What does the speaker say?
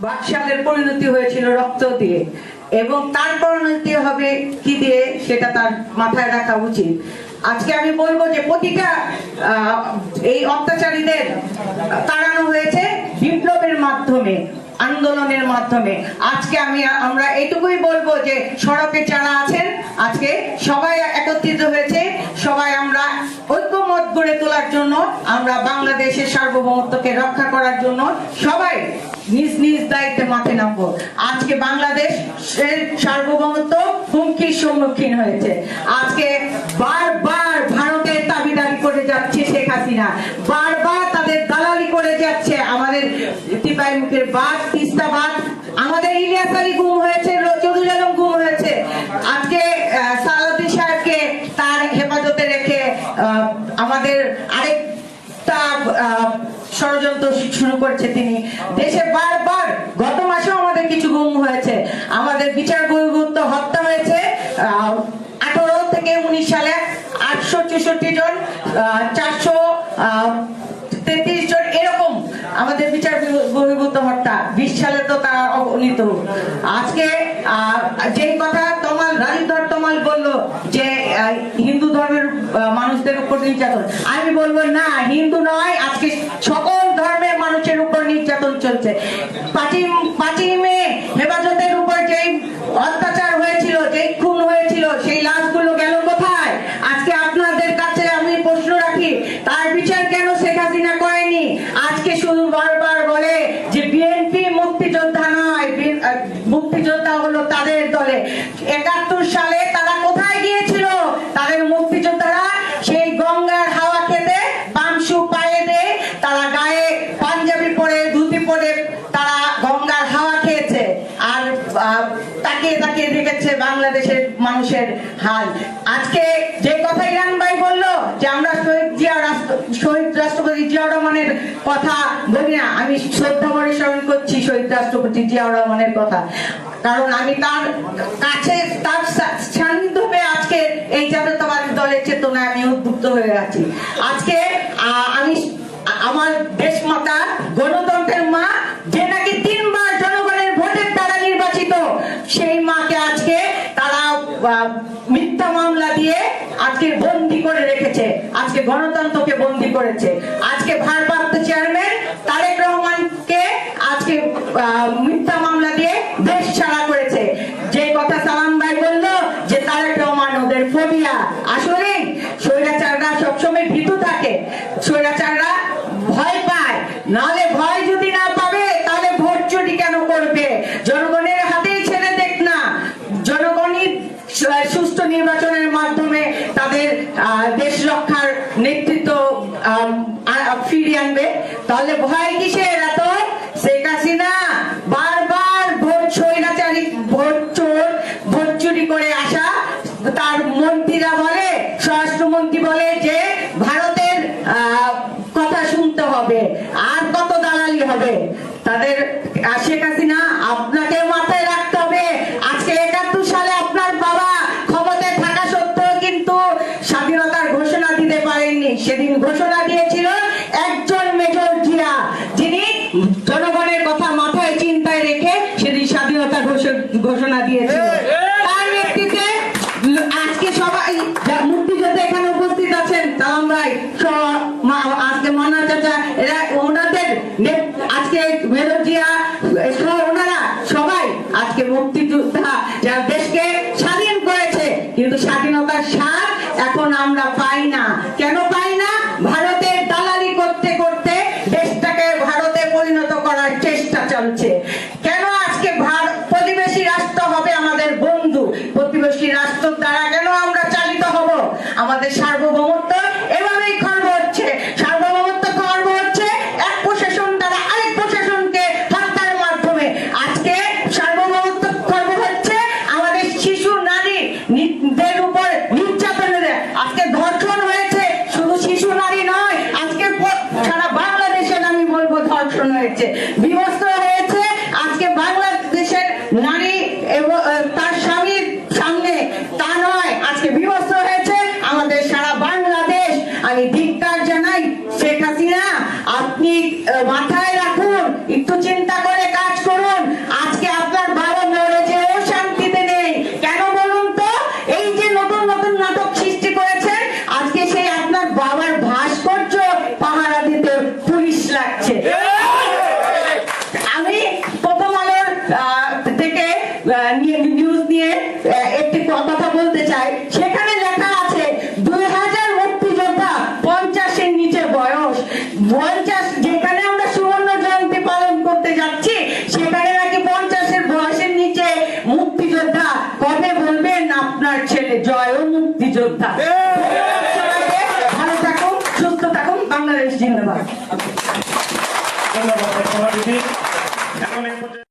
বাকশালের পরিণতি হয়েছিল রক্ত দিয়ে, এবং তার পরিণতি হবে কি দিয়ে সেটা তার মাথায় রাখা উচিত। আজকে আমি বলবো যে প্রতিটা এই অত্যাচারীদের তাড়ানো হয়েছে বিপ্লবের মাধ্যমে, আন্দোলনের মাধ্যমে। আজকে আমরা এটুকুই বলবো যে সড়কে যারা আছেন আজকে সবাই একত্রিত হয়েছে, সবাই আমরা ঐক্যমত গড়ে তোলার জন্য, আমরা বাংলাদেশের সার্বভৌমত্বকে রক্ষা করার জন্য সবাই নিজ নিজ দায়িত্বে মাঠে নামবো। আজকে বাংলাদেশের সার্বভৌমত্ব হুমকির সম্মুখীন হয়েছে। আজকে বারবার ভারতের দাবিদারি করে যাচ্ছে শেখ হাসিনা, বারবার তাদের দালালি করে যাচ্ছে। আমাদের টিপাই মুখের বাদ, তিস্তা বাদ, আমাদের ইলিয়াস আলী গুম হয়েছে, চৌধুরী আলম গুম হয়েছে। আজকে সালাউদ্দিন সাহেবকে তার হেফাজতে রেখে আমাদের আরেকটা ষড়যন্ত্র শুরু করেছে তিনি। দেশে বারবার গত মাসেও আমাদের কিছু গুম হয়েছে, আমাদের বিচার বহির্ভূত হত্যা হয়েছে 18 থেকে 19 সালে 864 জন, 433 জন, এরকম আমাদের বিচার বহির্ভূত হত্যা। 20 সালে তো তারা অগণিত। আজকে যেই কথা রাজীব তমাল বললো যে হিন্দু ধর্মের মানুষদের উপর নির্যাতন, আমি বলবো না, হিন্দু নয়, আজকে সকল ধর্মের মানুষের উপর নির্যাতন চলছে। 5ই মে হেফাজতের উপর যেই অত্যাচার হয়েছিল, যেই খুন হয়েছিল, সেই লাশগুলো গেল কোথায়? আজকে আপনাদের কাছে আমি প্রশ্ন রাখি, তার বিচার কেন শেখ হাসিনা করেনি? আজকে শুধু বারবার বলে যে বিএনপি মুক্তিযোদ্ধা নয়, মুক্তিযোদ্ধা হলো তাদের দলে। 71 সালে তারা কোথায় গিয়েছিল? তাদের মুক্তিযোদ্ধারা সেই গঙ্গার হাওয়া খেতে, পামসু পায়ে দিয়ে, তারা গায়ে পাঞ্জাবি পরে, ধুতি পরে তারা গঙ্গার হাওয়া খেয়েছে, আর তাকিয়ে তাকিয়ে দেখেছে বাংলাদেশের মানুষের হাল। আজকে যে কথা ইরান ভাই বললো যে আমরা শহীদ রাষ্ট্রপতি জিয়াউর রহমানের কথা বলি না, আমি শ্রদ্ধা ভরে স্মরণ করছি শহীদ রাষ্ট্রপতি জিয়াউর রহমানের কথা, কারণ আমি তার কাছে, তার সান্নিধ্যে আজকে এই জাতীয়তাবাদী দলের চেতনায় আমি উদ্বুদ্ধ হয়ে আছি। আজকে আমি আমার দেশ মাতা, গণতন্ত্রের মা, যে নাকি 3 বার জনগণের ভোটের দ্বারা নির্বাচিত, সেই মাকে আজকে তারা মিথ্যা মামলা দিয়ে আজকে বন্দী করে রেখেছে, আজকে গণতন্ত্রকে বন্দী করেছে। আজকে ভারপ্রাপ্ত চেয়ারম্যান তারেক রহমানকে আজকে মিথ্যা মামলা দিয়ে দেশ ছাড়া করেছে। যে কথা সালাম ভাই বললো যে তারেক রহমান ওদের ফোবিয়া, আসলে স্বৈরাচাররা সবসময় ভীতু থাকে, স্বৈরাচাররা ভয় পায়, নাহলে ভয় যদি না পাবে তাহলে ভোট চুরি কেন করবে? জনগণের হাতেই ছেড়ে দেখ না, জনগণই সুষ্ঠু নির্বাচনের মাধ্যমে তাদের দেশ রক্ষার নেতৃত্ব ফিরিয়ে আনবে। তাহলে ভয় কিসের এত? শেখ হাসিনা বারবার ভোট স্বৈরাচারী, ভোট চোর, ভোট চুরি করে আসা তার মন্ত্রীরা বলে, স্বরাষ্ট্রমন্ত্রী বলে যে ভারতের কথা শুনতে হবে, আর কত দালালি হবে তাদের। শেখ হাসিনা আপনাকে মাথায় রাখতে হবে, আজকে 71 সালে আপনার বাবা ক্ষমতায় থাকা সত্ত্বেও কিন্তু স্বাধীনতার ঘোষণা দিতে পারেননি। সেদিন ঘোষণা দিয়েছিল একজন মেজর জিয়া, যিনি জনগণের কথা মাথায় চিন্তায় রেখে সেদিন স্বাধীনতা ঘোষণা দিয়েছিল। তার নেতৃত্বে আজকে সবাই মুক্তিযোদ্ধা এখানে উপস্থিত আছেন, সালাম ভাই, আজকে মান্না চাচা, এরা ওনাদের আজকে মেজর জিয়া, ওনারা সবাই আজকে মুক্তিযোদ্ধা, যারা দেশকে স্বাধীন করেছে। কিন্তু স্বাধীনতার স্বাদ এখন আমরা পাই না। কেন পাই না? ভারতের দালালি করতে করতে দেশটাকে ভারতে পরিণত করার চেষ্টা চলছে। কেন আজকে প্রতিবেশী রাষ্ট্র হবে আমাদের বন্ধু? প্রতিবেশী রাষ্ট্র দ্বারা কেন আমরা চালিত হব? আমাদের সার্বভৌমত্ব এভাবেই খর্ব হচ্ছে, সার্বভৌমত্ব খর্ব হচ্ছে এক প্রশাসন দ্বারা আরেক প্রশাসনকে হত্যার মাধ্যমে। আজকে সার্বভৌমত্ব খর্ব হচ্ছে আমাদের শিশু নারীদের উপর নির্যাতনের। আজকে ধর্ষণ হয়েছে, শুধু শিশু নারী নয়, আজকে সারা বাংলাদেশে আমি বলবো ধর্ষণ হয়েছে, বিভস্ত হয়েছে। আজকে আপনার ছেলে জয় ও মুক্তিযোদ্ধা। ভালো থাকুন, সুস্থ থাকুন, বাংলাদেশ জিন্দাবাদ। ধন্যবাদ।